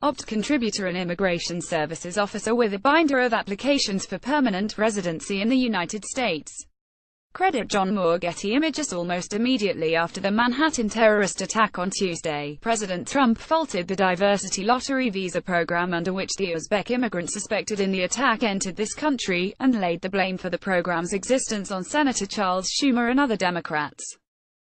Opt contributor and immigration services officer with a binder of applications for permanent residency in the United States. Credit John Moore. Getty Images. Almost immediately after the Manhattan terrorist attack on Tuesday, President Trump faulted the diversity lottery visa program under which the Uzbek immigrant suspected in the attack entered this country, and laid the blame for the program's existence on Senator Charles Schumer and other Democrats.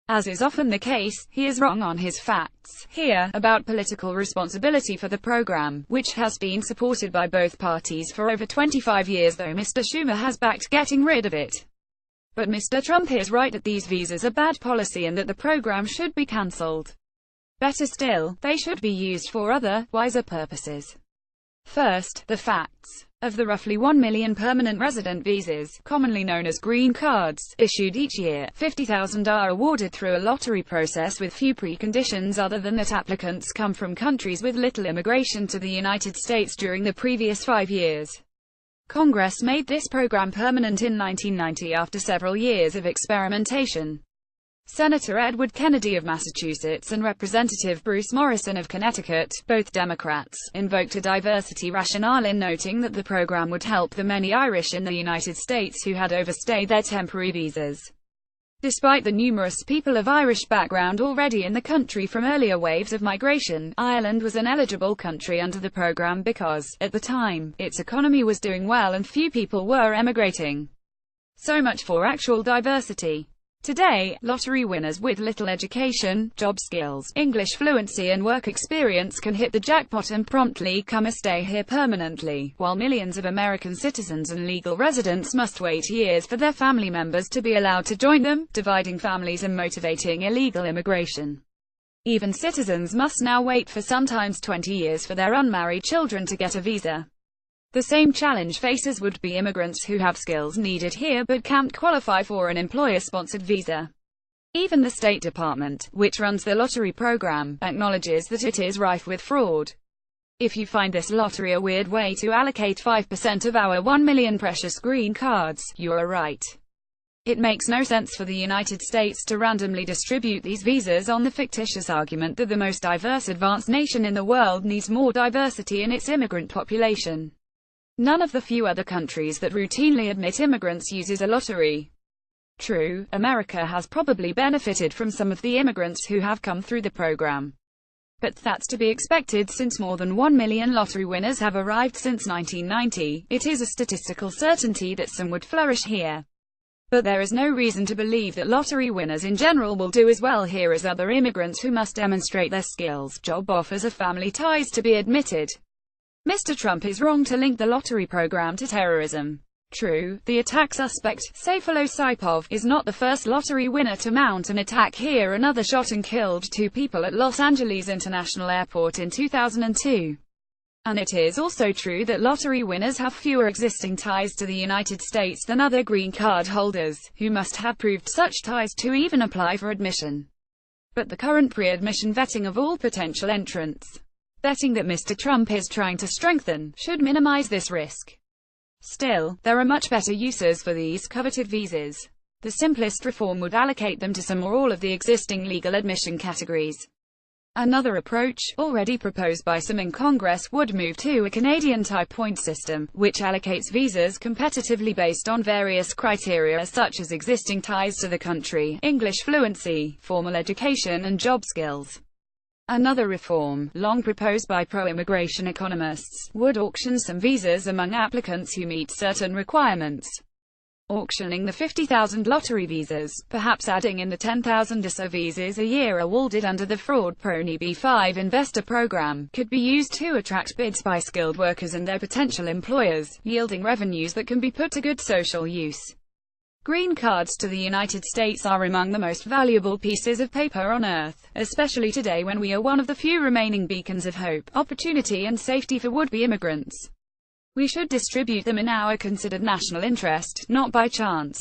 As is often the case, he is wrong on his facts here about political responsibility for the program, which has been supported by both parties for over 25 years, though Mr. Schumer has backed getting rid of it. But Mr. Trump is right that these visas are bad policy and that the program should be cancelled. Better still, they should be used for other, wiser purposes. First, the facts. Of the roughly 1 million permanent resident visas, commonly known as green cards, issued each year, 50,000 are awarded through a lottery process with few preconditions other than that applicants come from countries with little immigration to the United States during the previous 5 years. Congress made this program permanent in 1990 after several years of experimentation. Senator Edward Kennedy of Massachusetts and Representative Bruce Morrison of Connecticut, both Democrats, invoked a diversity rationale in noting that the program would help the many Irish in the United States who had overstayed their temporary visas. Despite the numerous people of Irish background already in the country from earlier waves of migration, Ireland was an eligible country under the program because, at the time, its economy was doing well and few people were emigrating. So much for actual diversity. Today, lottery winners with little education, job skills, English fluency and work experience can hit the jackpot and promptly come a stay here permanently, while millions of American citizens and legal residents must wait years for their family members to be allowed to join them, dividing families and motivating illegal immigration. Even citizens must now wait for sometimes 20 years for their unmarried children to get a visa. The same challenge faces would-be immigrants who have skills needed here but can't qualify for an employer-sponsored visa. Even the State Department, which runs the lottery program, acknowledges that it is rife with fraud. If you find this lottery a weird way to allocate 5% of our 1 million precious green cards, you are right. It makes no sense for the United States to randomly distribute these visas on the fictitious argument that the most diverse advanced nation in the world needs more diversity in its immigrant population. None of the few other countries that routinely admit immigrants uses a lottery. True, America has probably benefited from some of the immigrants who have come through the program. But that's to be expected since more than 1 million lottery winners have arrived since 1990. It is a statistical certainty that some would flourish here. But there is no reason to believe that lottery winners in general will do as well here as other immigrants who must demonstrate their skills, job offers or family ties to be admitted. Mr. Trump is wrong to link the lottery program to terrorism. True, the attack suspect, Sayfullo Saipov, is not the first lottery winner to mount an attack here. Another shot and killed 2 people at Los Angeles International Airport in 2002. And it is also true that lottery winners have fewer existing ties to the United States than other green card holders, who must have proved such ties to even apply for admission. But the current pre-admission vetting of all potential entrants, vetting that Mr. Trump is trying to strengthen, should minimize this risk. Still, there are much better uses for these coveted visas. The simplest reform would allocate them to some or all of the existing legal admission categories. Another approach, already proposed by some in Congress, would move to a Canadian-type point system, which allocates visas competitively based on various criteria such as existing ties to the country, English fluency, formal education and job skills. Another reform, long proposed by pro-immigration economists, would auction some visas among applicants who meet certain requirements. Auctioning the 50,000 lottery visas, perhaps adding in the 10,000 or so visas a year awarded under the fraud-prone EB-5 investor program, could be used to attract bids by skilled workers and their potential employers, yielding revenues that can be put to good social use. Green cards to the United States are among the most valuable pieces of paper on Earth, especially today when we are one of the few remaining beacons of hope, opportunity and safety for would-be immigrants. We should distribute them in our considered national interest, not by chance.